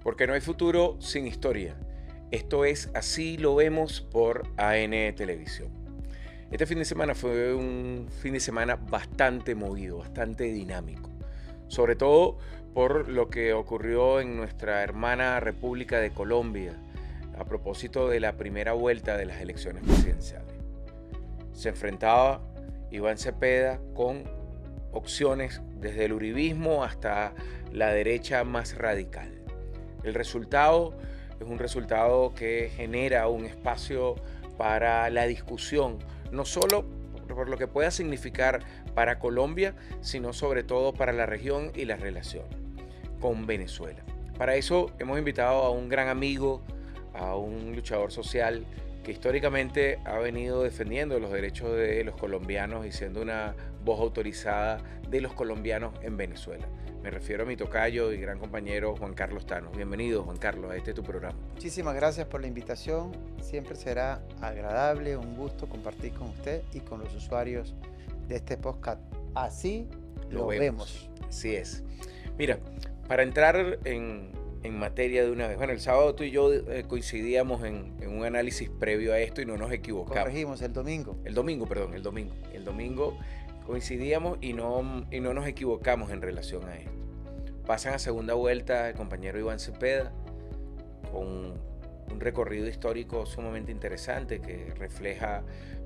Porque no hay futuro sin historia. Esto es Así lo vemos por AN Televisión. Este fin de semana fue un fin de semana bastante movido, bastante dinámico. Sobre todo por lo que ocurrió en nuestra hermana República de Colombia a propósito de la primera vuelta de las elecciones presidenciales. Se enfrentaba Iván Cepeda con opciones desde el uribismo hasta la derecha más radical. El resultado es un resultado que genera un espacio para la discusión, no solo por lo que pueda significar para Colombia, sino sobre todo para la región y la relación con Venezuela. Para eso hemos invitado a un gran amigo, a un luchador social que históricamente ha venido defendiendo los derechos de los colombianos y siendo una voz autorizada de los colombianos en Venezuela. Me refiero a mi tocayo y gran compañero Juan Carlos Thanos. Bienvenido, Juan Carlos, a este tu programa. Muchísimas gracias por la invitación. Siempre será agradable, un gusto compartir con usted y con los usuarios de este podcast. Así lo vemos. Así es. Mira, para entrar en materia de una vez. Bueno, el sábado tú y yo coincidíamos en un análisis previo a esto y no nos equivocamos. Corregimos el domingo. El domingo coincidíamos y no nos equivocamos en relación a esto. Pasan a segunda vuelta el compañero Iván Cepeda con un recorrido histórico sumamente interesante que refleja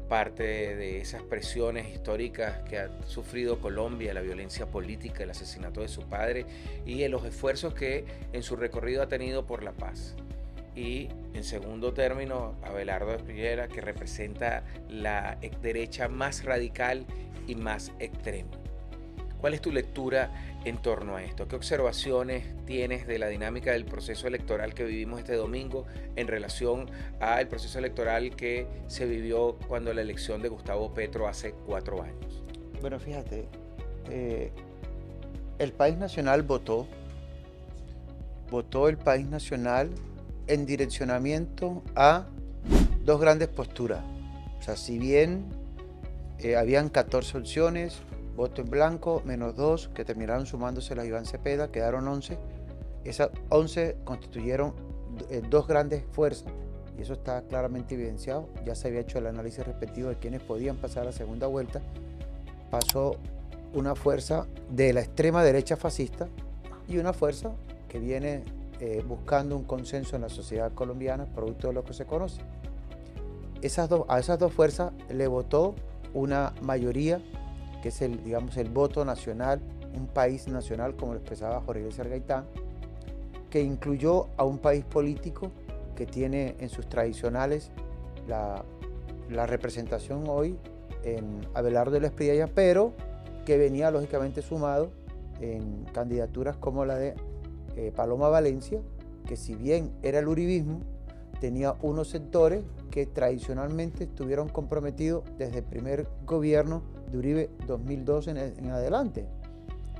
parte de esas presiones históricas que ha sufrido Colombia, la violencia política, el asesinato de su padre y los esfuerzos que en su recorrido ha tenido por la paz. Y en segundo término, Abelardo Espriella, que representa la derecha más radical y más extrema. ¿Cuál es tu lectura en torno a esto? ¿Qué observaciones tienes de la dinámica del proceso electoral que vivimos este domingo en relación al proceso electoral que se vivió cuando la elección de Gustavo Petro hace 4 años? Bueno, fíjate, el País Nacional votó el País Nacional en direccionamiento a dos grandes posturas. O sea, si bien habían 14 opciones, voto en blanco, menos 2, que terminaron sumándose a Iván Cepeda, quedaron 11. Esas 11 constituyeron dos grandes fuerzas, y eso está claramente evidenciado. Ya se había hecho el análisis respectivo de quienes podían pasar a la segunda vuelta. Pasó una fuerza de la extrema derecha fascista y una fuerza que viene buscando un consenso en la sociedad colombiana, producto de lo que se conoce. A esas dos fuerzas le votó una mayoría, que es el voto nacional, un país nacional, como lo expresaba Jorge Eliezer Gaitán, que incluyó a un país político que tiene en sus tradicionales la representación hoy en Abelardo Espriella, pero que venía lógicamente sumado en candidaturas como la de Paloma Valencia, que si bien era el uribismo, tenía unos sectores que tradicionalmente estuvieron comprometidos desde el primer gobierno de Uribe 2002 en adelante.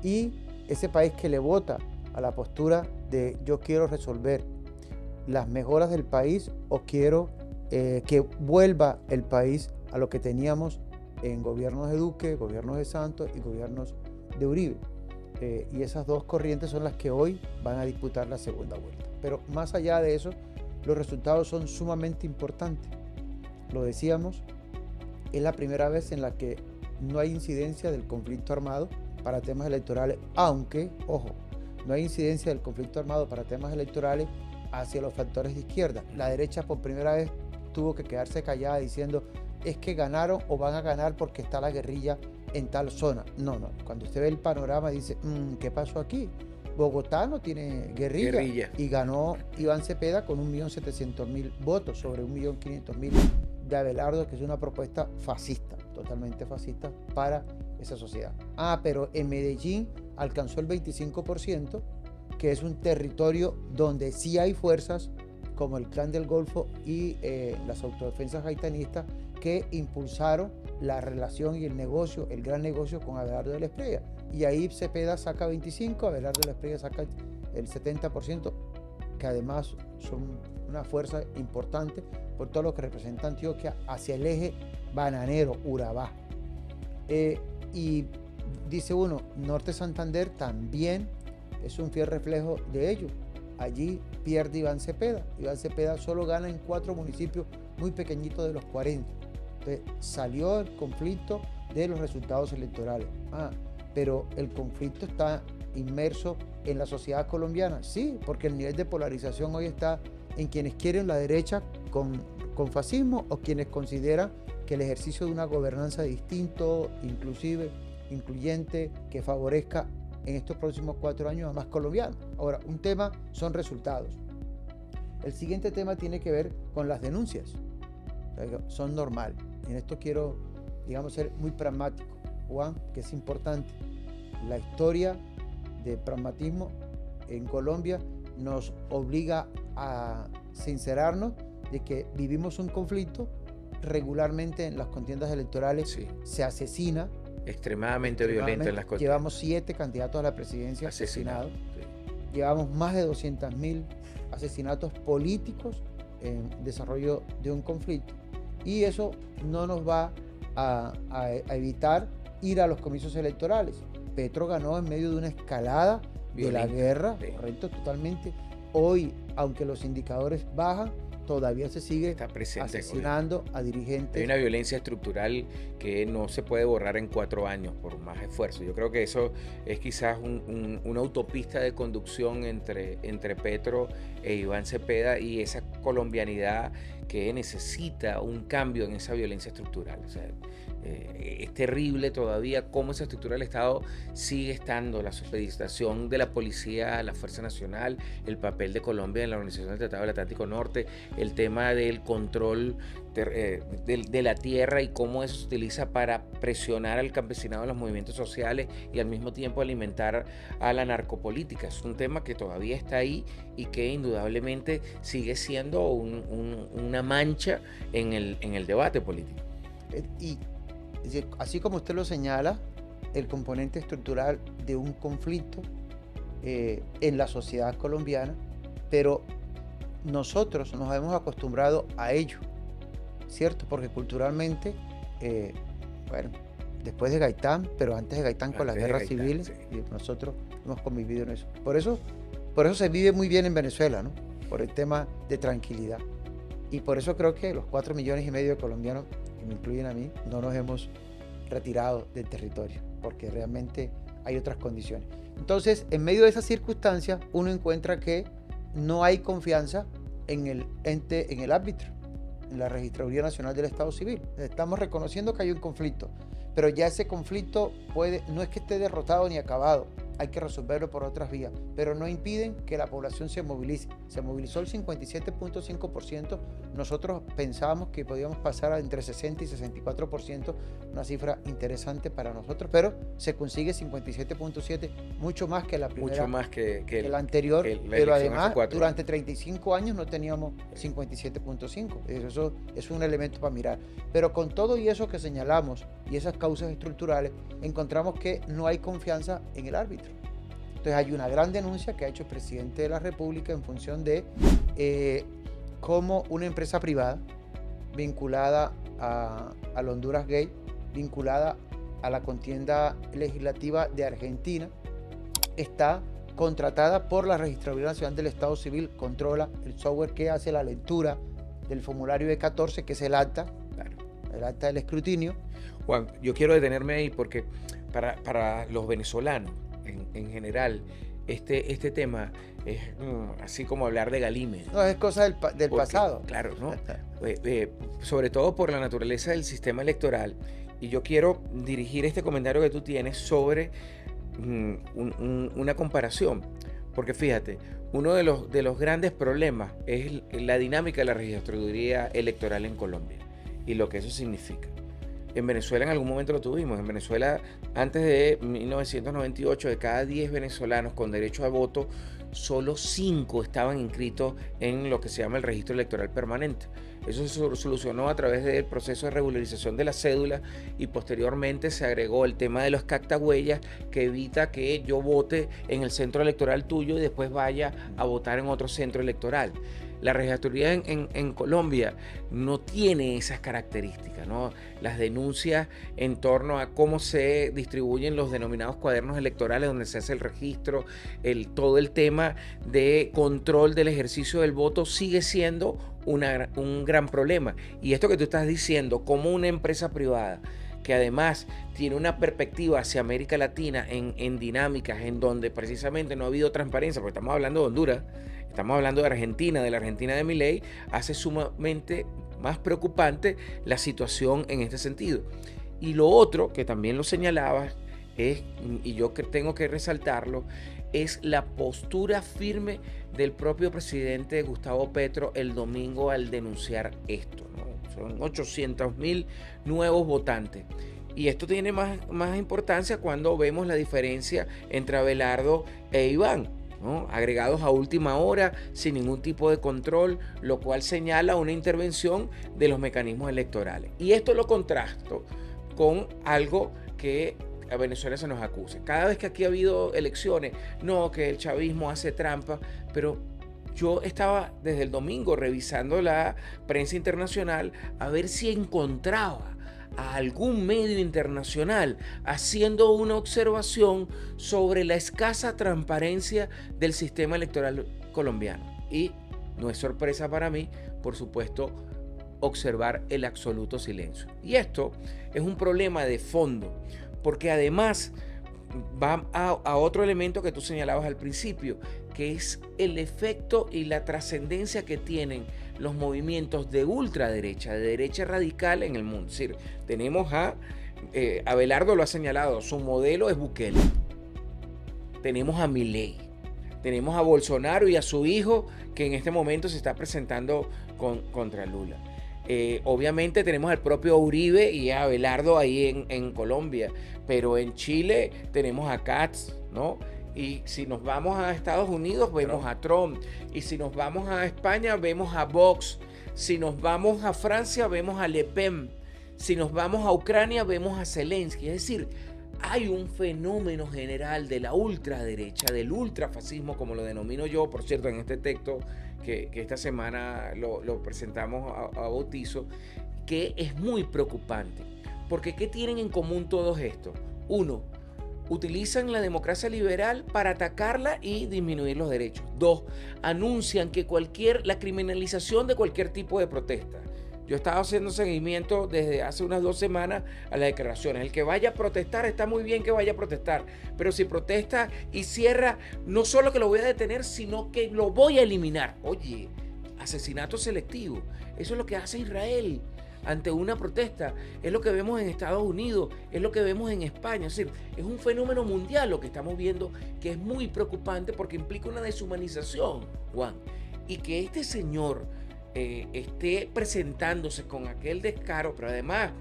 Y ese país que le vota a la postura de yo quiero resolver las mejoras del país o quiero que vuelva el país a lo que teníamos en gobiernos de Duque, gobiernos de Santos y gobiernos de Uribe. Y esas dos corrientes son las que hoy van a disputar la segunda vuelta. Pero más allá de eso, los resultados son sumamente importantes. Lo decíamos, es la primera vez en la que no hay incidencia del conflicto armado para temas electorales, aunque, ojo, no hay incidencia del conflicto armado para temas electorales hacia los factores de izquierda. La derecha por primera vez tuvo que quedarse callada diciendo es que ganaron o van a ganar porque está la guerrilla en tal zona. No, cuando usted ve el panorama dice, ¿qué pasó aquí? Bogotá no tiene guerrilla. Y ganó Iván Cepeda con 1.700.000 votos sobre 1.500.000 de Abelardo, que es una propuesta fascista, totalmente fascista para esa sociedad. Pero en Medellín alcanzó el 25%, que es un territorio donde sí hay fuerzas como el Clan del Golfo y las autodefensas gaitanistas que impulsaron la relación y el gran negocio con Abelardo Espriella. Y ahí Cepeda saca 25%, Abelardo Espriella saca el 70%, que además son una fuerza importante por todo lo que representa Antioquia hacia el eje bananero, Urabá. Y dice uno, Norte Santander también es un fiel reflejo de ello. allí pierde Iván Cepeda. Iván Cepeda solo gana en 4 municipios muy pequeñitos de los 40. Entonces salió el conflicto de los resultados electorales. Pero el conflicto está inmerso en la sociedad colombiana. Sí, porque el nivel de polarización hoy está en quienes quieren la derecha con fascismo o quienes consideran que el ejercicio de una gobernanza distinto, incluyente, que favorezca en estos próximos 4 años a más colombianos. Ahora, un tema son resultados. El siguiente tema tiene que ver con las denuncias. O sea, son normales. En esto quiero, digamos, ser muy pragmático, Juan, que es importante. La historia de pragmatismo en Colombia nos obliga a sincerarnos de que vivimos un conflicto. Regularmente en las contiendas electorales se asesina. Extremadamente violenta en las contiendas. Llevamos 7 candidatos a la presidencia asesinados. Sí. Llevamos más de 200.000 asesinatos políticos en desarrollo de un conflicto. Y eso no nos va a evitar ir a los comicios electorales. Petro ganó en medio de una escalada violenta de la guerra, correcto, totalmente. Hoy, aunque los indicadores bajan, todavía se sigue asesinando a dirigentes. Hay una violencia estructural que no se puede borrar en 4 años por más esfuerzo. Yo creo que eso es quizás una autopista de conducción entre Petro e Iván Cepeda y esa colombianidad que necesita un cambio en esa violencia estructural. O sea, es terrible todavía cómo esa estructura del Estado sigue estando, la supeditación de la policía, la Fuerza Nacional, el papel de Colombia en la Organización del Tratado del Atlántico Norte, el tema del control de la tierra y cómo eso se utiliza para presionar al campesinado en los movimientos sociales y al mismo tiempo alimentar a la narcopolítica. Es un tema que todavía está ahí y que indudablemente sigue siendo una mancha en el debate político. Y así como usted lo señala, el componente estructural de un conflicto en la sociedad colombiana, pero nosotros nos hemos acostumbrado a ello, ¿cierto? Porque culturalmente, después de Gaitán, pero antes de Gaitán con las guerras civiles, sí. Nosotros hemos convivido en eso. Por eso se vive muy bien en Venezuela, ¿no? Por el tema de tranquilidad. Y por eso creo que los 4,5 millones de colombianos, que me incluyen a mí, no nos hemos retirado del territorio, porque realmente hay otras condiciones. Entonces, en medio de esas circunstancias, uno encuentra que no hay confianza en el ente, en el árbitro, en la Registraduría Nacional del Estado Civil. Estamos reconociendo que hay un conflicto, pero ya ese conflicto no es que esté derrotado ni acabado, hay que resolverlo por otras vías, pero no impiden que la población se movilice. Se movilizó el 57.5%, nosotros pensábamos que podíamos pasar a entre 60 y 64%, una cifra interesante para nosotros, pero se consigue 57.7%, mucho más que la primera, mucho más que la anterior, pero además durante 35 años no teníamos 57.5%, eso es un elemento para mirar. Pero con todo y eso que señalamos y esas causas estructurales, encontramos que no hay confianza en el árbitro. Entonces hay una gran denuncia que ha hecho el presidente de la República en función de cómo una empresa privada vinculada al Honduras Gate, vinculada a la contienda legislativa de Argentina, está contratada por la Registraduría Nacional del Estado Civil, controla el software que hace la lectura del formulario E14, que es el acta, el acta del escrutinio. Juan, yo quiero detenerme ahí porque para los venezolanos en general este tema es así como hablar de Galímedes. No, es cosa del pasado. Claro, ¿no? Sobre todo por la naturaleza del sistema electoral. Y yo quiero dirigir este comentario que tú tienes sobre una comparación. Porque fíjate, uno de los grandes problemas es la dinámica de la registraduría electoral en Colombia y lo que eso significa. En Venezuela en algún momento lo tuvimos. En Venezuela, antes de 1998, de cada 10 venezolanos con derecho a voto, solo 5 estaban inscritos en lo que se llama el registro electoral permanente. Eso se solucionó a través del proceso de regularización de la cédula y posteriormente se agregó el tema de los cactahuellas, que evita que yo vote en el centro electoral tuyo y después vaya a votar en otro centro electoral. La registraduría en Colombia no tiene esas características, ¿no? Las denuncias en torno a cómo se distribuyen los denominados cuadernos electorales, donde se hace el registro, todo el tema de control del ejercicio del voto sigue siendo un gran problema. Y esto que tú estás diciendo, como una empresa privada que además tiene una perspectiva hacia América Latina en dinámicas en donde precisamente no ha habido transparencia, porque estamos hablando de Honduras, estamos hablando de Argentina, de la Argentina de Milei, hace sumamente más preocupante la situación en este sentido. Y lo otro, que también lo señalabas, y yo tengo que resaltarlo, es la postura firme del propio presidente Gustavo Petro el domingo al denunciar esto, ¿no? Son 800.000 nuevos votantes. Y esto tiene más importancia cuando vemos la diferencia entre Abelardo e Iván, ¿no? Agregados a última hora, sin ningún tipo de control, lo cual señala una intervención de los mecanismos electorales. Y esto lo contrasto con algo que a Venezuela se nos acusa. Cada vez que aquí ha habido elecciones, no, que el chavismo hace trampa, pero yo estaba desde el domingo revisando la prensa internacional a ver si encontraba a algún medio internacional haciendo una observación sobre la escasa transparencia del sistema electoral colombiano. Y no es sorpresa para mí, por supuesto, observar el absoluto silencio. Y esto es un problema de fondo, porque además va a otro elemento que tú señalabas al principio, que es el efecto y la trascendencia que tienen los movimientos de ultraderecha, de derecha radical en el mundo. Es decir, tenemos Abelardo lo ha señalado, su modelo es Bukele. Tenemos a Milei, tenemos a Bolsonaro y a su hijo, que en este momento se está presentando contra Lula. Obviamente tenemos al propio Uribe y a Abelardo ahí en Colombia, pero en Chile tenemos a Katz, ¿no? Y si nos vamos a Estados Unidos vemos a Trump, y si nos vamos a España vemos a Vox, si nos vamos a Francia vemos a Le Pen, si nos vamos a Ucrania vemos a Zelensky. Es decir, hay un fenómeno general de la ultraderecha, del ultrafascismo, como lo denomino yo, por cierto, en este texto que esta semana lo presentamos a bautizo, que es muy preocupante. Porque ¿qué tienen en común todos estos? Uno, utilizan la democracia liberal para atacarla y disminuir los derechos. Dos, anuncian que la criminalización de cualquier tipo de protesta. Yo estaba haciendo seguimiento desde hace unas 2 semanas a las declaraciones. El que vaya a protestar, está muy bien que vaya a protestar, pero si protesta y cierra, no solo que lo voy a detener, sino que lo voy a eliminar. Oye, asesinato selectivo. Eso es lo que hace Israel ante una protesta. Es lo que vemos en Estados Unidos, es lo que vemos en España. Es decir, es un fenómeno mundial lo que estamos viendo, que es muy preocupante porque implica una deshumanización, Juan. Y que este señor esté presentándose con aquel descaro, pero además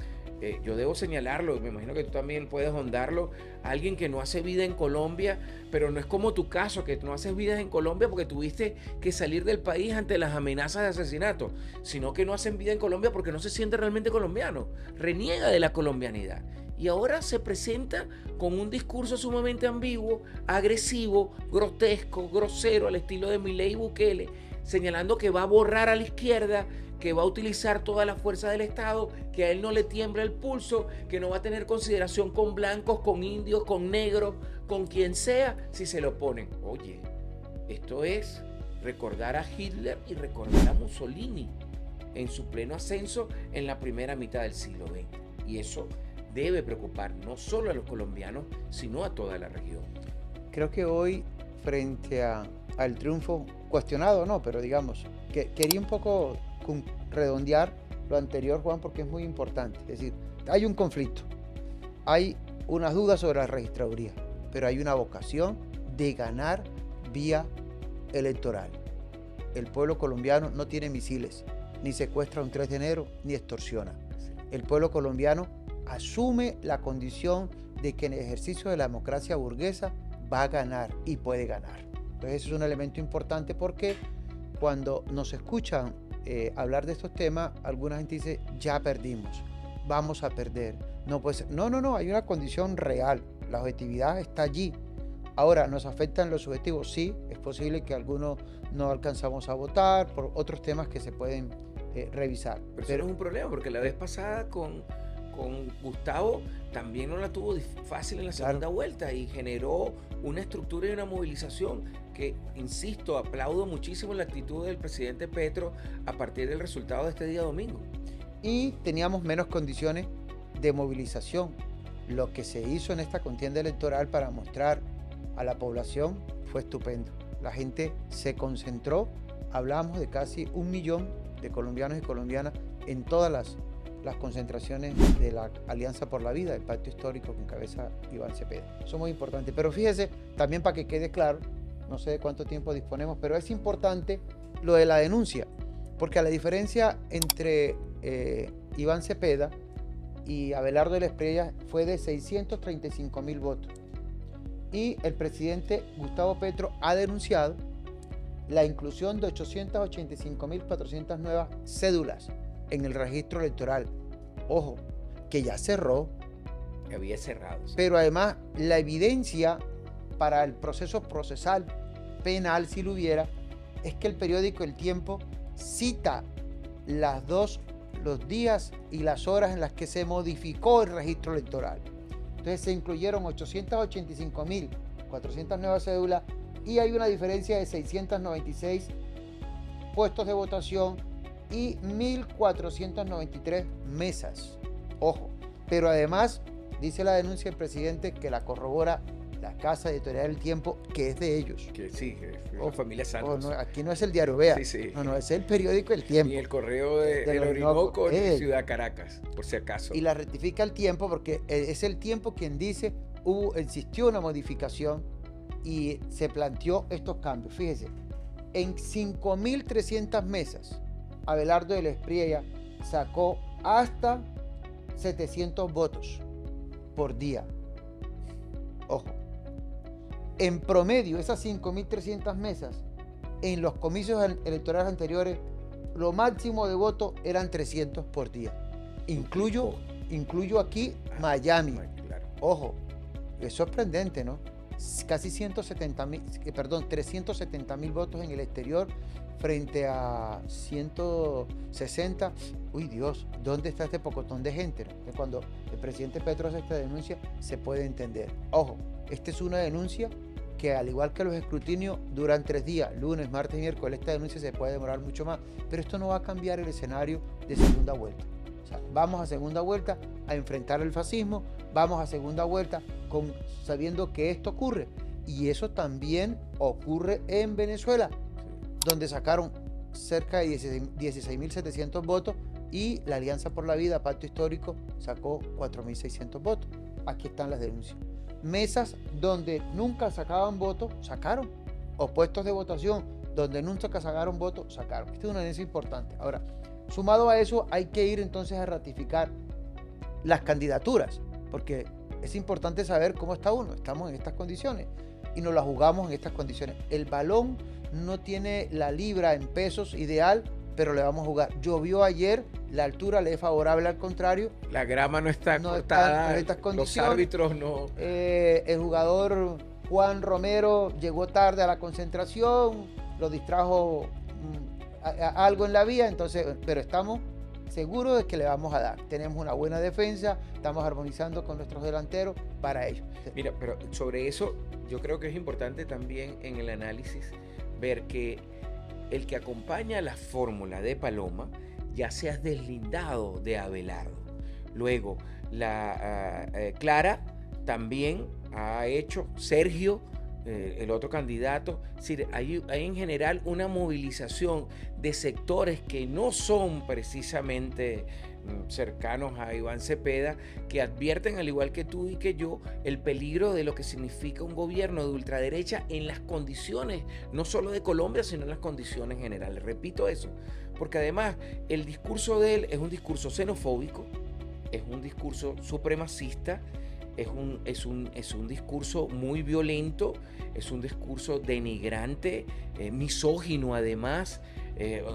yo debo señalarlo, y me imagino que tú también puedes ahondarlo, alguien que no hace vida en Colombia, pero no es como tu caso, que no haces vida en Colombia porque tuviste que salir del país ante las amenazas de asesinato, sino que no hacen vida en Colombia porque no se siente realmente colombiano, reniega de la colombianidad. Y ahora se presenta con un discurso sumamente ambiguo, agresivo, grotesco, grosero, al estilo de Milei y Bukele, señalando que va a borrar a la izquierda, que va a utilizar toda la fuerza del Estado, que a él no le tiembla el pulso, que no va a tener consideración con blancos, con indios, con negros, con quien sea, si se lo oponen. Oye, esto es recordar a Hitler y recordar a Mussolini en su pleno ascenso en la primera mitad del siglo XX. Y eso debe preocupar no solo a los colombianos, sino a toda la región. Creo que hoy, frente al triunfo, cuestionado no, pero digamos, que quería un poco redondear lo anterior, Juan, porque es muy importante. Es decir, hay un conflicto, hay unas dudas sobre la registraduría, pero hay una vocación de ganar vía electoral. El pueblo colombiano no tiene misiles, ni secuestra un 3 de enero, ni extorsiona. El pueblo colombiano asume la condición de que en el ejercicio de la democracia burguesa va a ganar y puede ganar. Entonces, eso es un elemento importante porque cuando nos escuchan hablar de estos temas, alguna gente dice, ya perdimos, vamos a perder. No puede ser. No, hay una condición real, la objetividad está allí. Ahora, ¿nos afectan los subjetivos? Sí, es posible que algunos no alcanzamos a votar por otros temas que se pueden revisar. Pero eso no es un problema, porque la vez pasada con Gustavo también no la tuvo fácil en la segunda vuelta y generó una estructura y una movilización que, insisto, aplaudo muchísimo la actitud del presidente Petro a partir del resultado de este día domingo. Y teníamos menos condiciones de movilización. Lo que se hizo en esta contienda electoral para mostrar a la población fue estupendo. La gente se concentró, hablamos de casi 1 millón de colombianos y colombianas en todas las concentraciones de la Alianza por la Vida, el pacto histórico que encabeza Iván Cepeda. Eso es muy importante. Pero fíjese, también para que quede claro, no sé de cuánto tiempo disponemos, pero es importante lo de la denuncia, porque la diferencia entre Iván Cepeda y Abelardo de la Espriella fue de 635.000 votos. Y el presidente Gustavo Petro ha denunciado la inclusión de 885.400 nuevas cédulas en el registro electoral. Ojo, que ya cerró. Que había cerrado. Sí. Pero además la evidencia para el proceso procesal penal, si lo hubiera, es que el periódico El Tiempo cita los días y las horas en las que se modificó el registro electoral. Entonces se incluyeron 885.400 nuevas cédulas y hay una diferencia de 696 puestos de votación y 1.493 mesas. Ojo, pero además dice la denuncia del presidente que la corrobora la casa editorial del Tiempo, que es de ellos. Que sí, que es la familia Santos. No, aquí no es el diario Vea. Sí, sí. No, es el periódico El Tiempo. Y el correo del Orinoco en Ciudad Caracas, por si acaso. Y la rectifica El Tiempo porque es El Tiempo quien dice existió una modificación y se planteó estos cambios. Fíjese, en 5.300 mesas, Abelardo de la Espriella sacó hasta 700 votos por día. Ojo. En promedio, esas 5.300 mesas, en los comicios electorales anteriores, lo máximo de votos eran 300 por día. Incluyo aquí Miami. Ojo, es sorprendente, ¿no? Casi 370.000 votos en el exterior frente a 160. Uy, Dios, ¿dónde está este pocotón de gente? ¿No? Que cuando el presidente Petro hace esta denuncia, se puede entender. Ojo, esta es una denuncia que, al igual que los escrutinios, duran 3 días, lunes, martes y miércoles. Esta denuncia se puede demorar mucho más, pero esto no va a cambiar el escenario de segunda vuelta. O sea, vamos a segunda vuelta a enfrentar el fascismo, vamos a segunda vuelta sabiendo que esto ocurre. Y eso también ocurre en Venezuela, donde sacaron cerca de 16.700 votos y la Alianza por la Vida, Pacto Histórico, sacó 4.600 votos. Aquí están las denuncias. Mesas donde nunca sacaban votos, sacaron. O puestos de votación donde nunca sacaron votos, sacaron. Esta es una denuncia importante. Ahora, sumado a eso, hay que ir entonces a ratificar las candidaturas, porque es importante saber cómo está uno. Estamos en estas condiciones y nos la jugamos en estas condiciones. El balón no tiene la libra en pesos ideal, pero le vamos a jugar. Llovió ayer, la altura le es favorable al contrario. La grama no está cortada, en estas condiciones. Los árbitros no. El jugador Juan Romero llegó tarde a la concentración, lo distrajo algo en la vía, entonces, pero estamos seguros de que le vamos a dar. Tenemos una buena defensa, estamos armonizando con nuestros delanteros para ello. Mira, pero sobre eso yo creo que es importante también en el análisis ver que el que acompaña la fórmula de Paloma ya se ha deslindado de Abelardo. Luego, Clara también ha hecho, Sergio, el otro candidato. Es decir, hay en general una movilización de sectores que no son precisamente cercanos a Iván Cepeda, que advierten, al igual que tú y que yo, el peligro de lo que significa un gobierno de ultraderecha en las condiciones, no solo de Colombia, sino en las condiciones generales. Repito eso, porque además el discurso de él es un discurso xenofóbico, es un discurso supremacista, es un discurso muy violento, es un discurso denigrante, misógino además,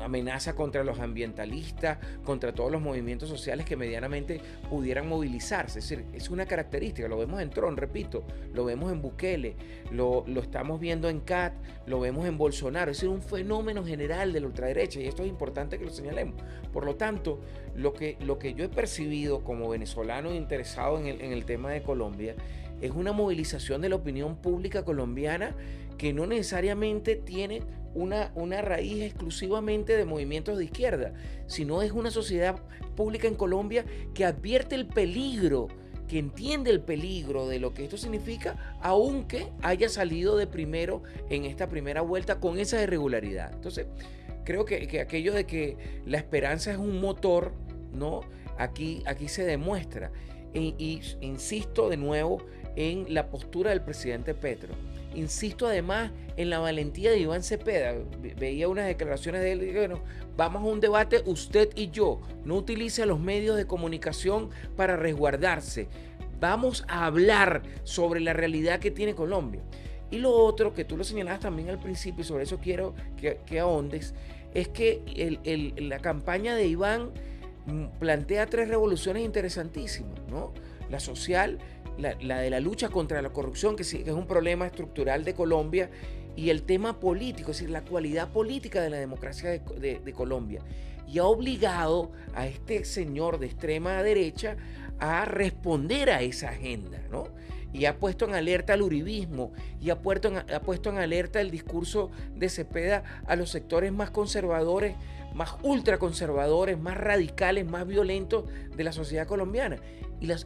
amenaza contra los ambientalistas, contra todos los movimientos sociales que medianamente pudieran movilizarse. Es decir, es una característica, lo vemos en Trump, repito, lo vemos en Bukele, lo estamos viendo en Kat, lo vemos en Bolsonaro. Es decir, un fenómeno general de la ultraderecha, y esto es importante que lo señalemos. Por lo tanto, lo que yo he percibido como venezolano interesado en el tema de Colombia es una movilización de la opinión pública colombiana que no necesariamente tiene una raíz exclusivamente de movimientos de izquierda, sino es una sociedad pública en Colombia que advierte el peligro, que entiende el peligro de lo que esto significa, aunque haya salido de primero en esta primera vuelta con esa irregularidad. Entonces, creo que aquello de que la esperanza es un motor, ¿no? Aquí se demuestra. Y insisto de nuevo en la postura del presidente Petro. Insisto además en la valentía de Iván Cepeda. Veía unas declaraciones de él y bueno, vamos a un debate usted y yo. No utilice a los medios de comunicación para resguardarse. Vamos a hablar sobre la realidad que tiene Colombia. Y lo otro, que tú lo señalabas también al principio, y sobre eso quiero que ahondes, es que la campaña de Iván plantea 3 revoluciones interesantísimas, ¿no? La social, la de la lucha contra la corrupción, que sí, que es un problema estructural de Colombia, y el tema político, es decir, la cualidad política de la democracia de Colombia. Y ha obligado a este señor de extrema derecha a responder a esa agenda, ¿no? Y ha puesto en alerta al uribismo, y ha puesto en alerta el discurso de Cepeda a los sectores más conservadores, más ultraconservadores, más radicales, más violentos de la sociedad colombiana.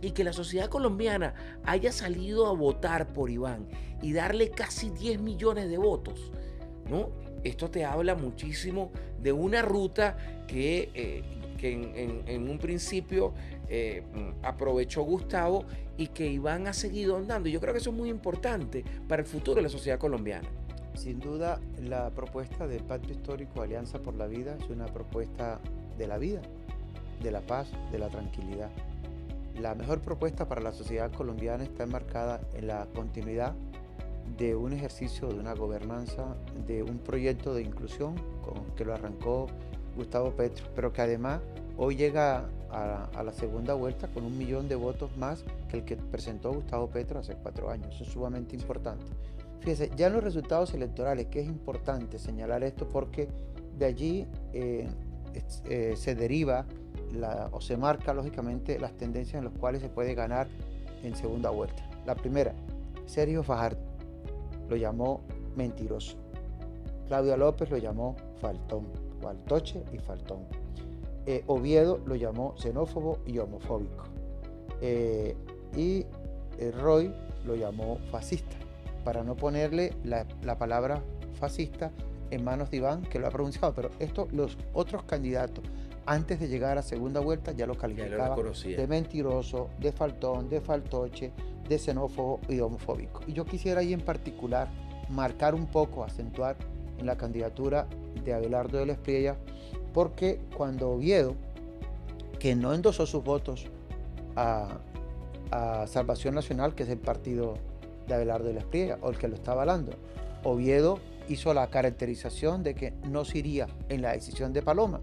Y que la sociedad colombiana haya salido a votar por Iván y darle casi 10 millones de votos, ¿no? Esto te habla muchísimo de una ruta que en un principio aprovechó Gustavo y que Iván ha seguido andando. Yo creo que eso es muy importante para el futuro de la sociedad colombiana. Sin duda, la propuesta del Pacto Histórico Alianza por la Vida es una propuesta de la vida, de la paz, de la tranquilidad. La mejor propuesta para la sociedad colombiana está enmarcada en la continuidad de un ejercicio, de una gobernanza, de un proyecto de inclusión que lo arrancó Gustavo Petro, pero que además hoy llega a la segunda vuelta con 1 millón de votos más que el que presentó Gustavo Petro hace 4 años. Eso es sumamente importante. Fíjese, ya en los resultados electorales, que es importante señalar esto porque de allí se deriva o se marca lógicamente las tendencias en las cuales se puede ganar en segunda vuelta. La primera, Sergio Fajardo lo llamó mentiroso. Claudia López lo llamó faltón, faltoche y faltón. Oviedo lo llamó xenófobo y homofóbico. Roy lo llamó fascista, para no ponerle la palabra fascista en manos de Iván, que lo ha pronunciado. Pero los otros candidatos, antes de llegar a segunda vuelta, ya lo calificaban de mentiroso, de faltón, de faltoche, de xenófobo y homofóbico. Y yo quisiera ahí en particular marcar un poco, acentuar en la candidatura de Abelardo de la Espriella, porque cuando Oviedo, que no endosó sus votos a Salvación Nacional, que es el partido de Abelardo de la Espriella, o el que lo está avalando, Oviedo hizo la caracterización de que no se iría en la decisión de Paloma.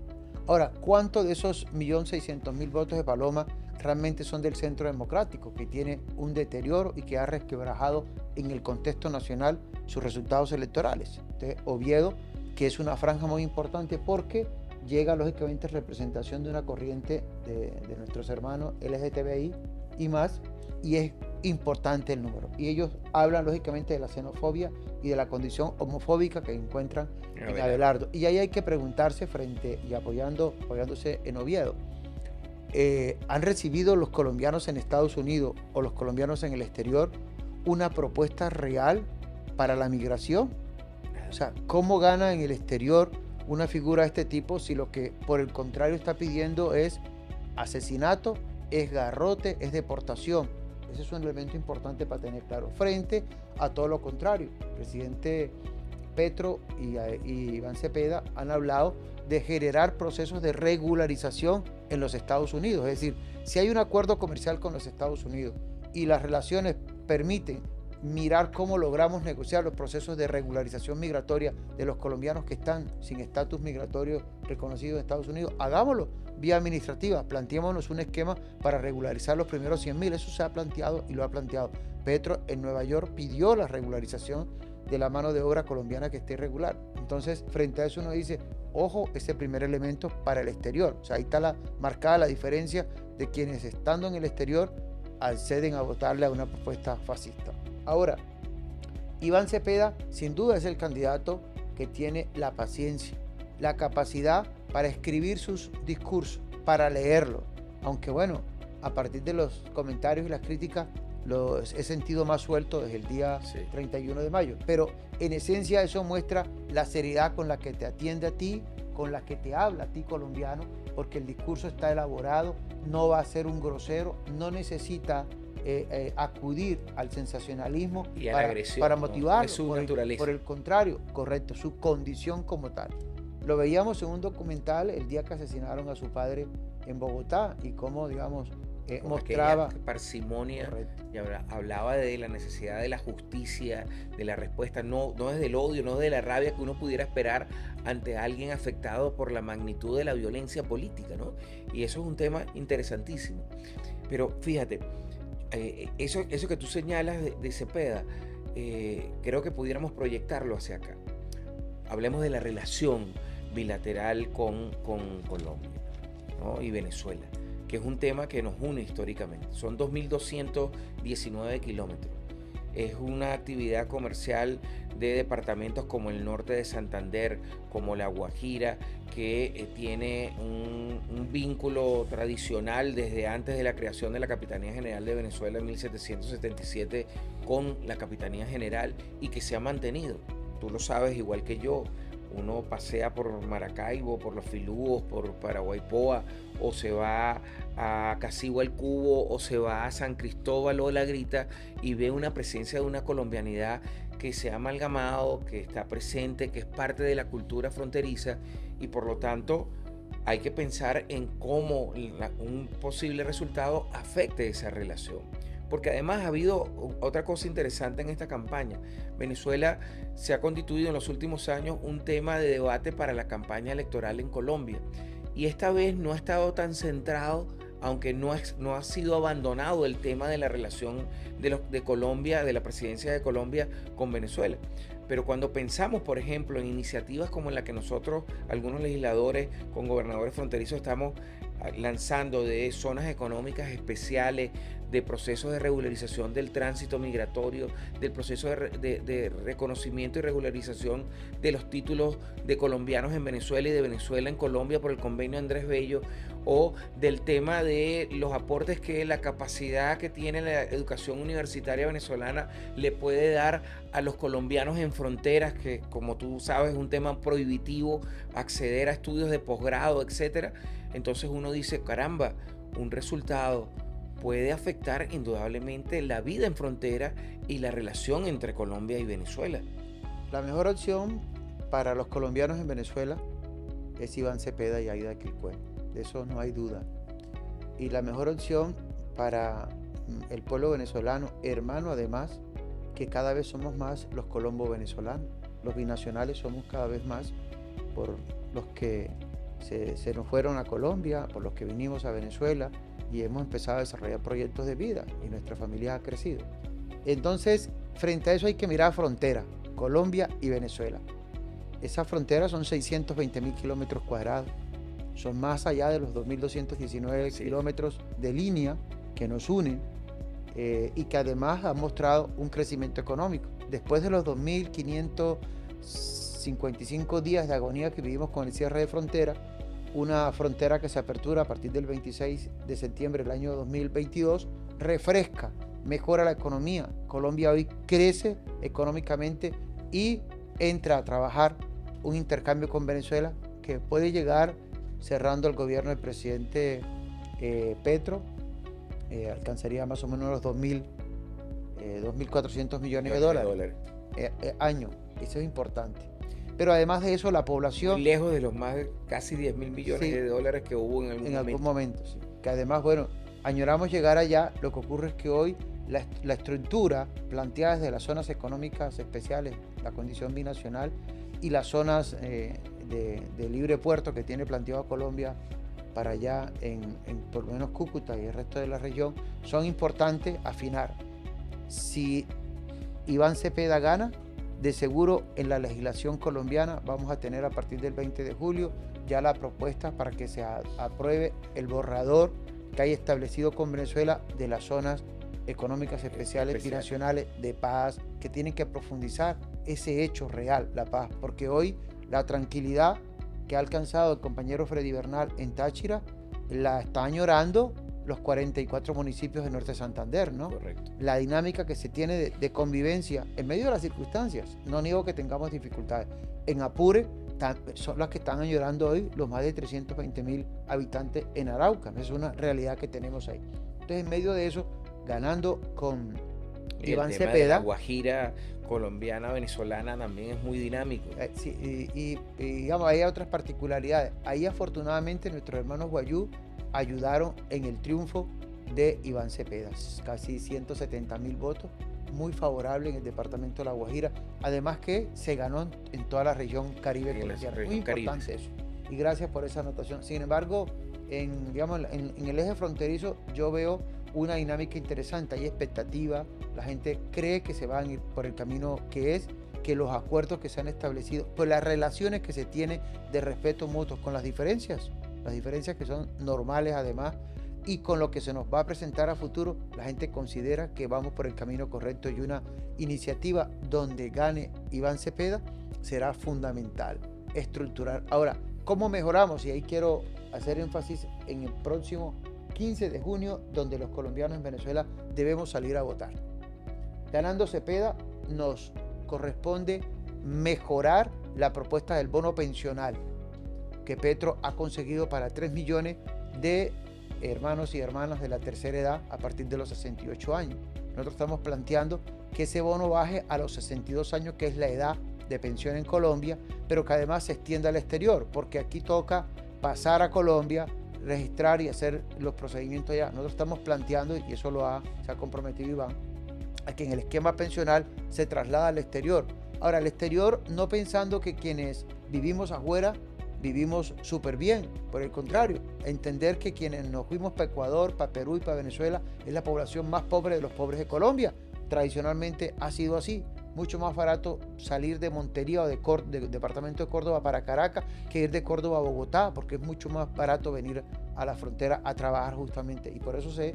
Ahora, ¿cuántos de esos 1.600.000 votos de Paloma realmente son del Centro Democrático, que tiene un deterioro y que ha resquebrajado en el contexto nacional sus resultados electorales? Entonces, Oviedo, que es una franja muy importante porque llega lógicamente representación de una corriente de nuestros hermanos LGTBI y más, y es importante el número. Y ellos hablan lógicamente de la xenofobia y de la condición homofóbica que encuentran en Abelardo. Y ahí hay que preguntarse apoyándose en Oviedo. ¿Han recibido los colombianos en Estados Unidos o los colombianos en el exterior una propuesta real para la migración? O sea, ¿cómo gana en el exterior una figura de este tipo si lo que por el contrario está pidiendo es asesinato, es garrote, es deportación? Ese es un elemento importante para tener claro, frente a todo lo contrario. El presidente Petro y Iván Cepeda han hablado de generar procesos de regularización en los Estados Unidos. Es decir, si hay un acuerdo comercial con los Estados Unidos y las relaciones permiten mirar cómo logramos negociar los procesos de regularización migratoria de los colombianos que están sin estatus migratorio reconocido en Estados Unidos. Hagámoslo vía administrativa, planteémonos un esquema para regularizar los primeros 100.000. Eso se ha planteado y lo ha planteado. Petro en Nueva York pidió la regularización de la mano de obra colombiana que esté irregular. Entonces, frente a eso uno dice, ojo, ese primer elemento para el exterior. O sea, ahí está marcada la diferencia de quienes estando en el exterior acceden a votarle a una propuesta fascista. Ahora, Iván Cepeda sin duda es el candidato que tiene la paciencia, la capacidad para escribir sus discursos, para leerlos. Aunque bueno, a partir de los comentarios y las críticas, los he sentido más suelto desde el día 31 de mayo. Pero en esencia eso muestra la seriedad con la que te atiende a ti, con la que te habla a ti colombiano, porque el discurso está elaborado, no va a ser un grosero, no necesita acudir al sensacionalismo y a la agresión, para motivarlo. No es su naturaleza. Por el contrario, correcto, su condición como tal. Lo veíamos en un documental el día que asesinaron a su padre en Bogotá y cómo, digamos, mostraba parsimonia. Correcto. Y hablaba de la necesidad de la justicia, de la respuesta, no desde el odio, no de la rabia que uno pudiera esperar ante alguien afectado por la magnitud de la violencia política, ¿no? Y eso es un tema interesantísimo. Pero fíjate, eso que tú señalas de Cepeda, creo que pudiéramos proyectarlo hacia acá. Hablemos de la relación bilateral con Colombia, ¿no? Y Venezuela, que es un tema que nos une históricamente. Son 2.219 kilómetros. Es una actividad comercial de departamentos como el norte de Santander, como La Guajira, que tiene un vínculo tradicional desde antes de la creación de la Capitanía General de Venezuela en 1777 con la Capitanía General y que se ha mantenido. Tú lo sabes igual que yo. Uno pasea por Maracaibo, por Los Filúos, por Paraguaypoa, o se va a Casigua el Cubo, o se va a San Cristóbal o La Grita y ve una presencia de una colombianidad que se ha amalgamado, que está presente, que es parte de la cultura fronteriza y por lo tanto hay que pensar en cómo un posible resultado afecte esa relación. Porque además ha habido otra cosa interesante en esta campaña. Venezuela se ha constituido en los últimos años un tema de debate para la campaña electoral en Colombia. Y esta vez no ha estado tan centrado, aunque no ha sido abandonado el tema de la relación de Colombia, de la presidencia de Colombia con Venezuela. Pero cuando pensamos, por ejemplo, en iniciativas como la que nosotros, algunos legisladores con gobernadores fronterizos, estamos lanzando de zonas económicas especiales, de procesos de regularización del tránsito migratorio, del proceso de reconocimiento y regularización de los títulos de colombianos en Venezuela y de Venezuela en Colombia por el convenio Andrés Bello, o del tema de los aportes que la capacidad que tiene la educación universitaria venezolana le puede dar a los colombianos en fronteras, que como tú sabes es un tema prohibitivo acceder a estudios de posgrado, etcétera. Entonces uno dice, caramba, un resultado puede afectar indudablemente la vida en frontera y la relación entre Colombia y Venezuela. La mejor opción para los colombianos en Venezuela es Iván Cepeda y Aida Quilpué, de eso no hay duda. Y la mejor opción para el pueblo venezolano, hermano, además, que cada vez somos más los colombo-venezolanos, los binacionales somos cada vez más por los que se nos fueron a Colombia, por los que vinimos a Venezuela y hemos empezado a desarrollar proyectos de vida y nuestra familia ha crecido. Entonces, frente a eso hay que mirar frontera, Colombia y Venezuela. Esas fronteras son 620.000 kilómetros cuadrados, son más allá de los 2.219 kilómetros de línea que nos unen y que además han mostrado un crecimiento económico. Después de los 2.555 días de agonía que vivimos con el cierre de frontera, una frontera que se apertura a partir del 26 de septiembre del año 2022, refresca, mejora la economía. Colombia hoy crece económicamente y entra a trabajar un intercambio con Venezuela que puede llegar, cerrando el gobierno del presidente Petro, alcanzaría más o menos los 2.400 millones de dólares año. Eso es importante. Pero además de eso, la población... Muy lejos de los más de casi 10.000 millones sí, de dólares que hubo en algún momento. Sí. Que además, bueno, añoramos llegar allá. Lo que ocurre es que hoy la estructura planteada desde las zonas económicas especiales, la condición binacional, y las zonas de libre puerto que tiene planteado Colombia para allá en por lo menos Cúcuta y el resto de la región, son importantes afinar. Si Iván Cepeda gana, de seguro en la legislación colombiana vamos a tener a partir del 20 de julio ya la propuesta para que se apruebe el borrador que hay establecido con Venezuela de las zonas económicas especiales binacionales de paz, que tienen que profundizar ese hecho real, la paz, porque hoy la tranquilidad que ha alcanzado el compañero Freddy Bernal en Táchira la está añorando los 44 municipios de Norte de Santander, ¿no? Correcto. La dinámica que se tiene de convivencia en medio de las circunstancias. No niego que tengamos dificultades. En Apure son las que están añorando hoy los más de 320.000 habitantes en Arauca. Es una realidad que tenemos ahí. Entonces, en medio de eso, ganando con Iván El tema Cepeda. de la Guajira colombiana, venezolana también es muy dinámico. Sí, y digamos, hay otras particularidades. Ahí afortunadamente nuestros hermanos guayú ayudaron en el triunfo de Iván Cepeda, casi 170.000 votos, muy favorable en el departamento de La Guajira, además que se ganó en toda la región Caribe colombiana, muy importante eso, y gracias por esa anotación. Sin embargo, digamos, en el eje fronterizo yo veo una dinámica interesante, hay expectativa, la gente cree que se van a ir por el camino que es, que los acuerdos que se han establecido, pues las relaciones que se tienen de respeto mutuo con las diferencias que son normales además, y con lo que se nos va a presentar a futuro, la gente considera que vamos por el camino correcto, y una iniciativa donde gane Iván Cepeda será fundamental, estructurar. Ahora, ¿cómo mejoramos? Y ahí quiero hacer énfasis en el próximo 15 de junio, donde los colombianos en Venezuela debemos salir a votar. Ganando Cepeda, nos corresponde mejorar la propuesta del bono pensional que Petro ha conseguido para 3 millones de hermanos y hermanas de la tercera edad a partir de los 68 años. Nosotros estamos planteando que ese bono baje a los 62 años, que es la edad de pensión en Colombia, pero que además se extienda al exterior, porque aquí toca pasar a Colombia, registrar y hacer los procedimientos allá. Nosotros estamos planteando, y eso se ha comprometido Iván, a que en el esquema pensional se traslada al exterior. Ahora, al exterior, no pensando que quienes vivimos afuera vivimos súper bien, por el contrario, entender que quienes nos fuimos para Ecuador, para Perú y para Venezuela es la población más pobre de los pobres de Colombia. Tradicionalmente ha sido así, mucho más barato salir de Montería o del departamento de Córdoba para Caracas que ir de Córdoba a Bogotá, porque es mucho más barato venir a la frontera a trabajar justamente, y por eso se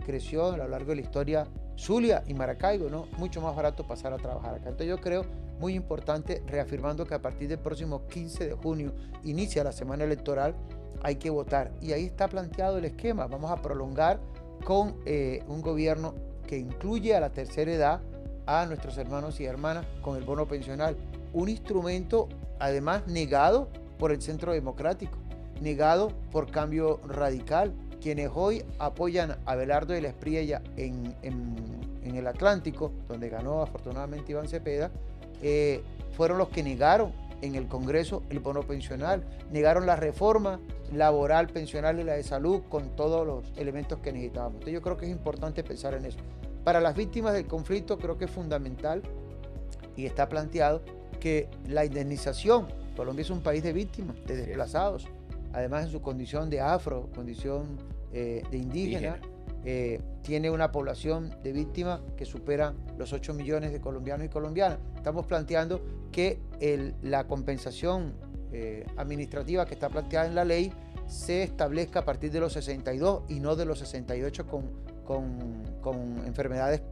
creció a lo largo de la historia Zulia y Maracaibo, ¿no? Mucho más barato pasar a trabajar acá. Entonces yo creo muy importante, reafirmando que a partir del próximo 15 de junio inicia la semana electoral, hay que votar, y ahí está planteado el esquema. Vamos a prolongar con un gobierno que incluye a la tercera edad, a nuestros hermanos y hermanas, con el bono pensional, un instrumento además negado por el Centro Democrático, negado por Cambio Radical, quienes hoy apoyan a Abelardo de la Espriella en el Atlántico, donde ganó afortunadamente Iván Cepeda, fueron los que negaron en el Congreso el bono pensional, negaron la reforma laboral, pensional y la de salud con todos los elementos que necesitábamos. Entonces yo creo que es importante pensar en eso. Para las víctimas del conflicto creo que es fundamental, y está planteado, que la indemnización, Colombia es un país de víctimas, de desplazados, además en su condición de afro, condición de indígena. Tiene una población de víctimas que supera los 8 millones de colombianos y colombianas. Estamos planteando que la compensación administrativa que está planteada en la ley se establezca a partir de los 62 y no de los 68 con enfermedades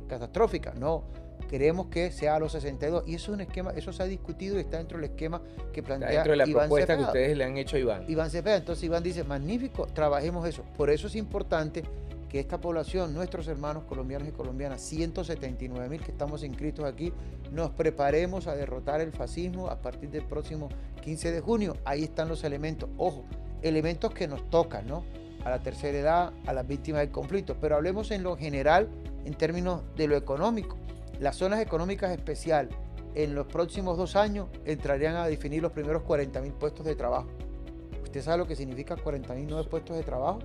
catastróficas. No, queremos que sea a los 62, y eso es un esquema, eso se ha discutido y está dentro del esquema que plantea Iván Cepeda. Dentro de la propuesta que ustedes le han hecho a Iván. Iván Cepeda, entonces Iván dice, magnífico, trabajemos eso. Por eso es importante que esta población, nuestros hermanos colombianos y colombianas, 179.000 que estamos inscritos aquí, nos preparemos a derrotar el fascismo a partir del próximo 15 de junio. Ahí están los elementos, ojo, elementos que nos tocan, ¿no? A la tercera edad, a las víctimas del conflicto, pero hablemos en lo general, en términos de lo económico. Las zonas económicas especiales en los próximos 2 años entrarían a definir los primeros 40.000 puestos de trabajo. ¿Usted sabe lo que significa 40.000 nuevos puestos de trabajo?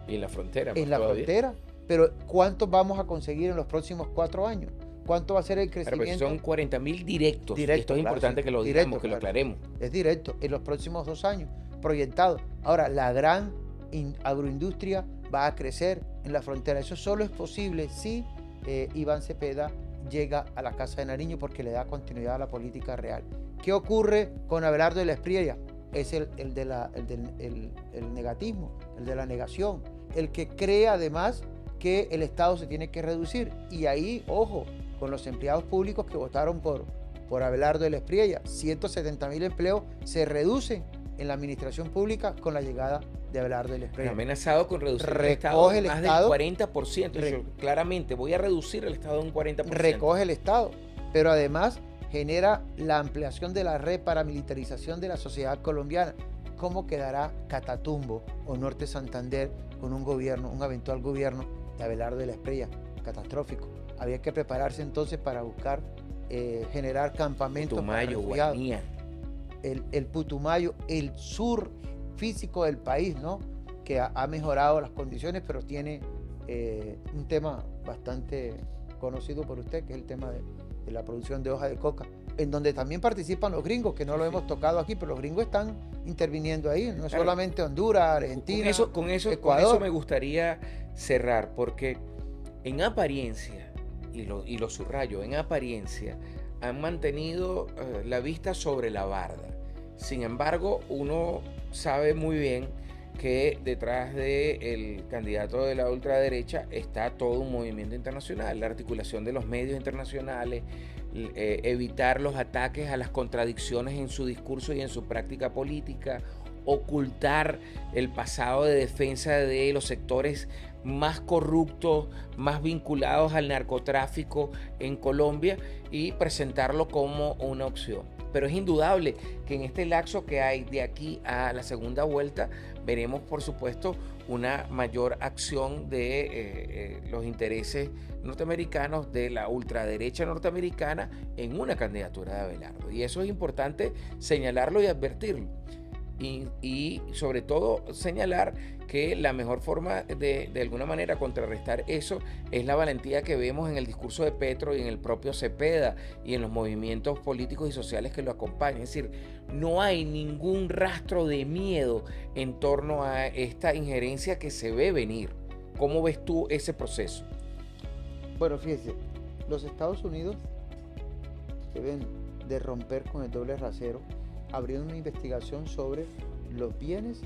Y en la frontera. En la frontera. Pero ¿cuántos vamos a conseguir en los próximos 4 años? ¿Cuánto va a ser el Claro, crecimiento? pero son 40.000 directos. Directo, Esto es claro, importante sí. que lo Directo, digamos, que lo claro. aclaremos. Es directo, en los próximos 2 años, proyectado. Ahora, la gran agroindustria va a crecer en la frontera. Eso solo es posible si Iván Cepeda llega a la Casa de Nariño, porque le da continuidad a la política real. ¿Qué ocurre con Abelardo de la Espriella? Es el negatismo, el de la negación, el que cree además que el Estado se tiene que reducir. Y ahí, ojo, con los empleados públicos que votaron por Abelardo de la Espriella, 170.000 empleos se reducen en la administración pública con la llegada de Abelardo de la Espriella. Ha amenazado con reducir el Recoge Estado el más Estado, del 40%. Claramente, voy a reducir el Estado un 40%. Recoge el Estado, pero además genera la ampliación de la red paramilitarización de la sociedad colombiana. ¿Cómo quedará Catatumbo o Norte Santander con un gobierno, un eventual gobierno de Abelardo de la Espriella? Catastrófico. Había que prepararse entonces para buscar generar campamentos para refugiados. El Putumayo, el sur físico del país, ¿no? Que ha mejorado las condiciones, pero tiene un tema bastante conocido por usted, que es el tema de la producción de hoja de coca, en donde también participan los gringos, que no lo hemos tocado aquí, pero los gringos están interviniendo ahí, no Claro. solamente Honduras, Argentina, Con Ecuador. eso me gustaría cerrar, porque en apariencia, y lo subrayo, en apariencia, han mantenido la vista sobre la barda. Sin embargo, uno sabe muy bien que detrás del candidato de la ultraderecha está todo un movimiento internacional, la articulación de los medios internacionales, evitar los ataques a las contradicciones en su discurso y en su práctica política, ocultar el pasado de defensa de los sectores más corruptos, más vinculados al narcotráfico en Colombia, y presentarlo como una opción. Pero es indudable que en este lapso que hay de aquí a la segunda vuelta, veremos por supuesto una mayor acción de los intereses norteamericanos, de la ultraderecha norteamericana, en una candidatura de Abelardo. Y eso es importante señalarlo y advertirlo. Y sobre todo señalar que la mejor forma de alguna manera contrarrestar eso es la valentía que vemos en el discurso de Petro y en el propio Cepeda y en los movimientos políticos y sociales que lo acompañan. Es decir, no hay ningún rastro de miedo en torno a esta injerencia que se ve venir. ¿Cómo ves tú ese proceso? Bueno, fíjese, los Estados Unidos deben de romper con el doble rasero, abriendo una investigación sobre los bienes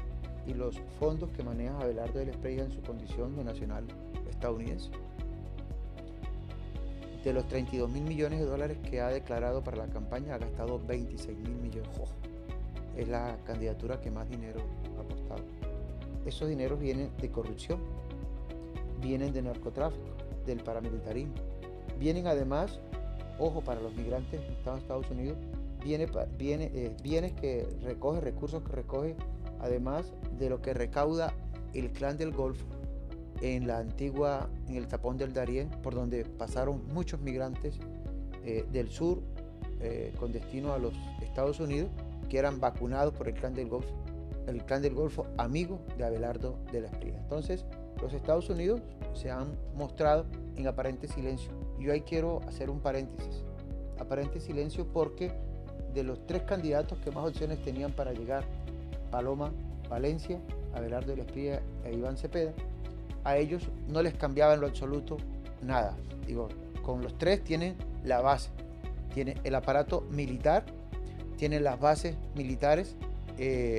y los fondos que maneja Abelardo de la Espriella en su condición de nacional estadounidense. De los 32.000 millones de dólares que ha declarado para la campaña, ha gastado 26.000 millones. Es la candidatura que más dinero ha costado. Esos dineros vienen de corrupción, vienen de narcotráfico, del paramilitarismo. Vienen además, ojo, para los migrantes en Estados Unidos, bienes que recoge, recursos que recoge, además de lo que recauda el Clan del Golfo en el tapón del Darién, por donde pasaron muchos migrantes del sur con destino a los Estados Unidos, que eran vacunados por el Clan del Golfo, amigo de Abelardo de la Espriella. Entonces, los Estados Unidos se han mostrado en aparente silencio. Yo ahí quiero hacer un paréntesis. Aparente silencio porque de los 3 candidatos que más opciones tenían para llegar, Paloma Valencia, Abelardo de la Espriella e Iván Cepeda, a ellos no les cambiaba en lo absoluto nada. Digo, con los 3 tienen la base, tienen el aparato militar, tienen las bases militares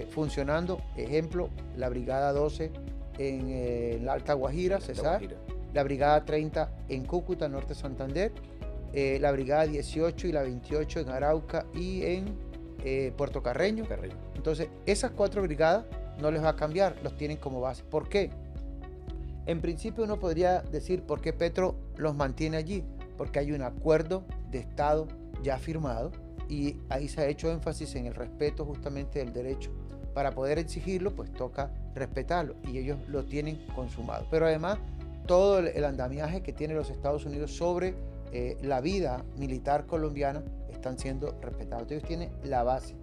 funcionando. Ejemplo, la Brigada 12 en la Alta Guajira, Cesar, la Brigada 30 en Cúcuta, Norte Santander, la Brigada 18 y la 28 en Arauca y en Puerto Carreño. Entonces, esas 4 brigadas no les va a cambiar, los tienen como base. ¿Por qué? En principio uno podría decir por qué Petro los mantiene allí, porque hay un acuerdo de Estado ya firmado y ahí se ha hecho énfasis en el respeto justamente del derecho. Para poder exigirlo, pues toca respetarlo y ellos lo tienen consumado. Pero además, todo el andamiaje que tienen los Estados Unidos sobre la vida militar colombiana están siendo respetados. Ellos tienen la base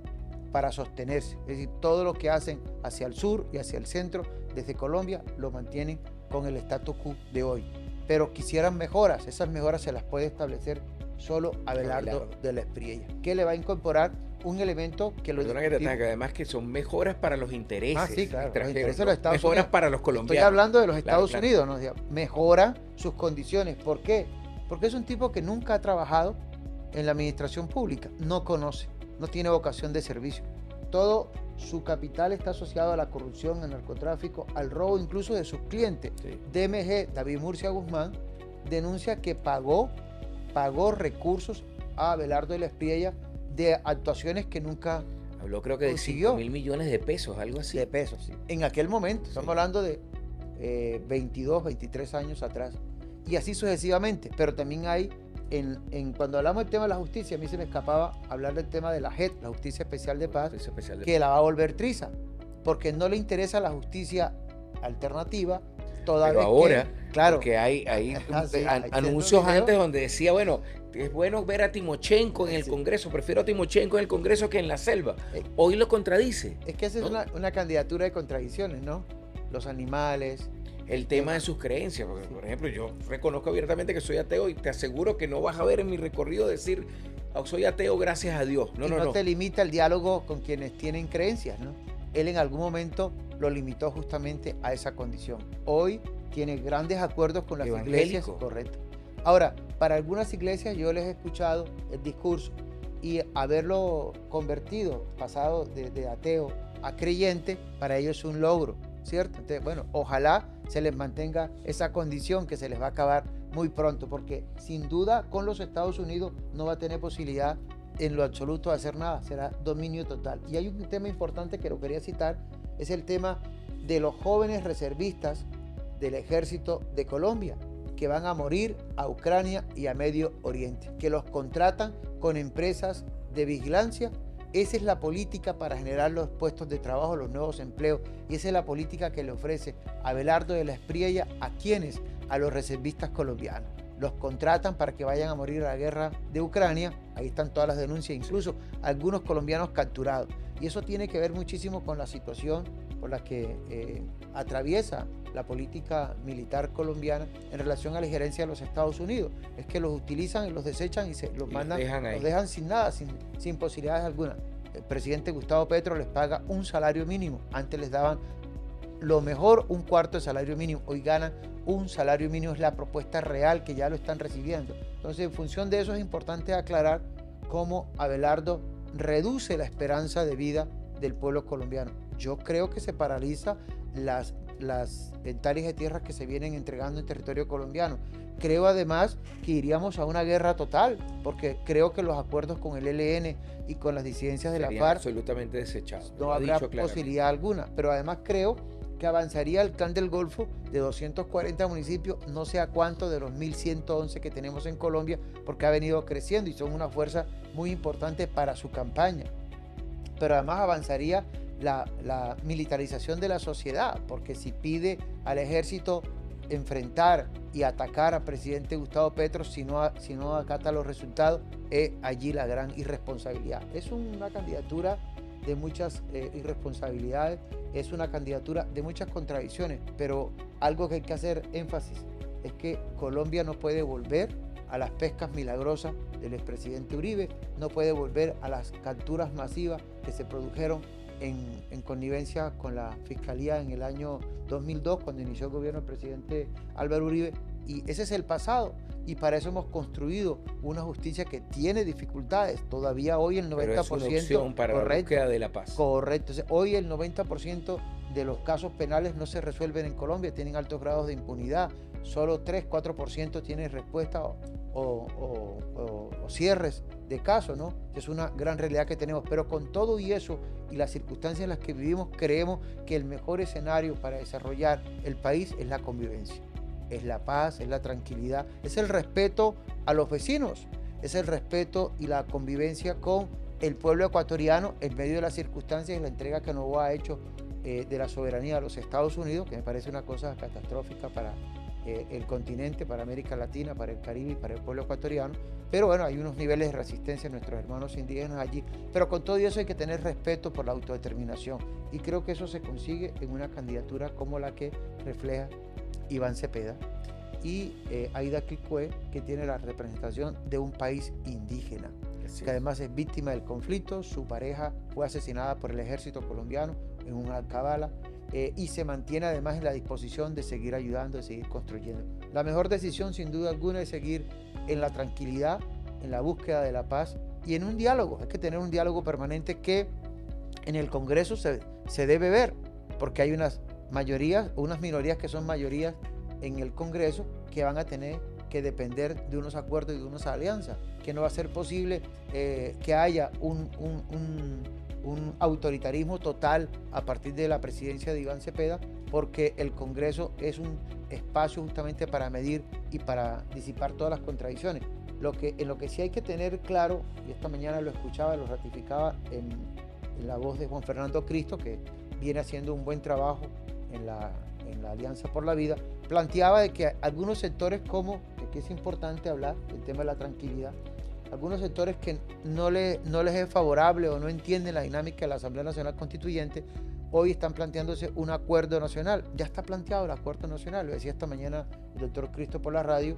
para sostenerse, es decir, todo lo que hacen hacia el sur y hacia el centro desde Colombia lo mantienen con el status quo de hoy. Pero quisieran mejoras, esas mejoras se las puede establecer solo Abelardo de la Espriella, que le va a incorporar un elemento que lo Perdona que te ataque, además que son mejoras para los intereses sí, claro, los intereses de ¿no? los Estados Mejoras Unidos. para los colombianos. Estoy hablando de los Estados Claro. Unidos, ¿no? Mejora sus condiciones. ¿Por qué? Porque es un tipo que nunca ha trabajado en la administración pública, no conoce, no tiene vocación de servicio. Todo su capital está asociado a la corrupción, al narcotráfico, al robo incluso de sus clientes. Sí. DMG, David Murcia Guzmán, denuncia que pagó recursos a Abelardo de la Espriella de actuaciones que nunca Habló creo que de consiguió. 5.000 millones de pesos, algo así. De pesos, sí. En aquel momento, Sí. estamos hablando de 22, 23 años atrás. Y así sucesivamente. Pero también hay, cuando hablamos del tema de la justicia, a mí se me escapaba hablar del tema de la JEP, la Justicia Especial de Paz, Justicia Especial de que la va a volver triza. Porque no le interesa la justicia alternativa. Toda Pero vez ahora, que, claro, porque hay sí, anuncios video. antes donde decía, bueno, es bueno ver a Timochenko en el Sí. Congreso, prefiero a Timochenko en el Congreso que en la selva. Eh, Hoy lo contradice. Es que esa ¿no? es una candidatura de contradicciones, ¿no? Los animales. El tema de sus creencias, porque, por ejemplo, yo reconozco abiertamente que soy ateo y te aseguro que no vas a ver en mi recorrido decir, "Oh, soy ateo gracias a Dios". No, y no, no no. te limita el diálogo con quienes tienen creencias, ¿no? Él en algún momento lo limitó justamente a esa condición. Hoy tiene grandes acuerdos con las iglesias, Evangélico. correcto. Ahora, para algunas iglesias yo les he escuchado el discurso y haberlo convertido, pasado de ateo a creyente, para ellos es un logro, ¿cierto? Entonces, bueno, ojalá se les mantenga esa condición que se les va a acabar muy pronto, porque sin duda con los Estados Unidos no va a tener posibilidad en lo absoluto de hacer nada, será dominio total. Y hay un tema importante que lo quería citar, es el tema de los jóvenes reservistas del ejército de Colombia, que van a morir a Ucrania y a Medio Oriente, que los contratan con empresas de vigilancia. Esa es la política para generar los puestos de trabajo, los nuevos empleos, y esa es la política que le ofrece Abelardo de la Espriella a quienes, a los reservistas colombianos. Los contratan para que vayan a morir a la guerra de Ucrania, ahí están todas las denuncias, incluso algunos colombianos capturados. Y eso tiene que ver muchísimo con la situación por la que atraviesa la política militar colombiana en relación a la injerencia de los Estados Unidos. Es que los utilizan y los desechan y los mandan, los dejan sin nada, sin posibilidades alguna. El presidente Gustavo Petro les paga un salario mínimo. Antes les daban lo mejor un cuarto de salario mínimo. Hoy ganan un salario mínimo, es la propuesta real que ya lo están recibiendo. Entonces, en función de eso es importante aclarar cómo Abelardo reduce la esperanza de vida del pueblo colombiano. Yo creo que se paraliza las hectáreas de tierras que se vienen entregando en territorio colombiano. Creo además que iríamos a una guerra total, porque creo que los acuerdos con el ELN y con las disidencias de la FARC absolutamente desechados. no habrá posibilidad alguna. Pero además creo que avanzaría el Clan del Golfo de 240 municipios, no sé a cuánto de los 1.111 que tenemos en Colombia, porque ha venido creciendo y son una fuerza muy importante para su campaña. Pero además avanzaría la militarización de la sociedad, porque si pide al ejército enfrentar y atacar al presidente Gustavo Petro, si no acata los resultados, es allí la gran irresponsabilidad. Es una candidatura de muchas irresponsabilidades, es una candidatura de muchas contradicciones, pero algo que hay que hacer énfasis es que Colombia no puede volver a las pescas milagrosas del expresidente Uribe, no puede volver a las capturas masivas que se produjeron en connivencia con la Fiscalía en el año 2002, cuando inició el gobierno del presidente Álvaro Uribe, y ese es el pasado, y para eso hemos construido una justicia que tiene dificultades, todavía hoy el 90%... Pero es una opción para la búsqueda de la paz. Correcto, hoy el 90% de los casos penales no se resuelven en Colombia, tienen altos grados de impunidad, solo 3-4% tienen respuesta o cierres de casos, ¿no? Es una gran realidad que tenemos, pero con todo y eso y las circunstancias en las que vivimos, creemos que el mejor escenario para desarrollar el país es la convivencia, es la paz, es la tranquilidad, es el respeto a los vecinos, es el respeto y la convivencia con el pueblo ecuatoriano en medio de las circunstancias y la entrega que Noboa ha hecho de la soberanía a los Estados Unidos, que me parece una cosa catastrófica para el continente, para América Latina, para el Caribe y para el pueblo ecuatoriano. Pero bueno, hay unos niveles de resistencia de nuestros hermanos indígenas allí, pero con todo eso hay que tener respeto por la autodeterminación, y creo que eso se consigue en una candidatura como la que refleja Iván Cepeda, y Aida Quicue, que tiene la representación de un país indígena, que además es víctima del conflicto. Su pareja fue asesinada por el ejército colombiano en una alcabala, y se mantiene además en la disposición de seguir ayudando, de seguir construyendo. La mejor decisión, sin duda alguna, es seguir en la tranquilidad, en la búsqueda de la paz y en un diálogo. Hay que tener un diálogo permanente que en el Congreso se debe ver, porque hay unas mayorías, unas minorías que son mayorías en el Congreso, que van a tener que depender de unos acuerdos y de unas alianzas, que no va a ser posible que haya un autoritarismo total a partir de la presidencia de Iván Cepeda, porque el Congreso es un espacio justamente para medir y para disipar todas las contradicciones. En lo que sí hay que tener claro, y esta mañana lo escuchaba, lo ratificaba en la voz de Juan Fernando Cristo, que viene haciendo un buen trabajo en la Alianza por la Vida, planteaba de que algunos sectores, como, de que es importante hablar del tema de la tranquilidad, algunos sectores que no les es favorable o no entienden la dinámica de la Asamblea Nacional Constituyente, hoy están planteándose un acuerdo nacional. Ya está planteado el acuerdo nacional, lo decía esta mañana el doctor Cristo por la radio,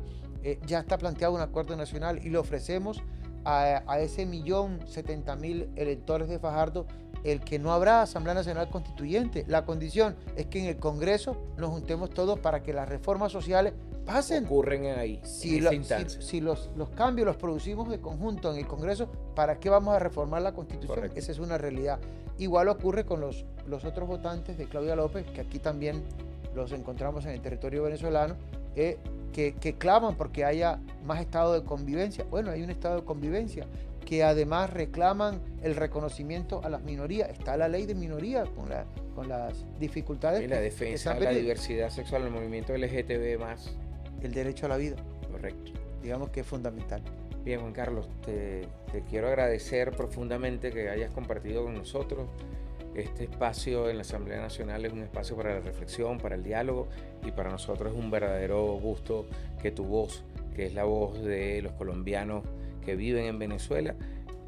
ya está planteado un acuerdo nacional y le ofrecemos a ese 1.070.000 electores de Fajardo el que no habrá Asamblea Nacional Constituyente. La condición es que en el Congreso nos juntemos todos para que las reformas sociales pasen. Ocurren ahí, si los cambios los producimos de conjunto en el Congreso, ¿para qué vamos a reformar la Constitución? Correcto. Esa es una realidad. Igual ocurre con los otros votantes de Claudia López, que aquí también los encontramos en el territorio venezolano, que claman porque haya más estado de convivencia. Bueno, hay un estado de convivencia, que además reclaman el reconocimiento a las minorías. Está la ley de minorías con las dificultades. Y la defensa de la diversidad sexual, el movimiento LGTB+. El derecho a la vida. Correcto. Digamos que es fundamental. Bien, Juan Carlos, te quiero agradecer profundamente que hayas compartido con nosotros. Este espacio en la Asamblea Nacional es un espacio para la reflexión, para el diálogo, y para nosotros es un verdadero gusto que tu voz, que es la voz de los colombianos que viven en Venezuela,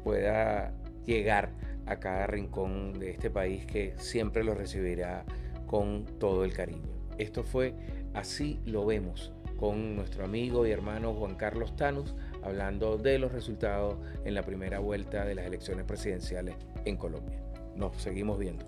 pueda llegar a cada rincón de este país, que siempre lo recibirá con todo el cariño. Esto fue Así lo vemos, con nuestro amigo y hermano Juan Carlos Thanos, hablando de los resultados en la primera vuelta de las elecciones presidenciales en Colombia. Nos seguimos viendo.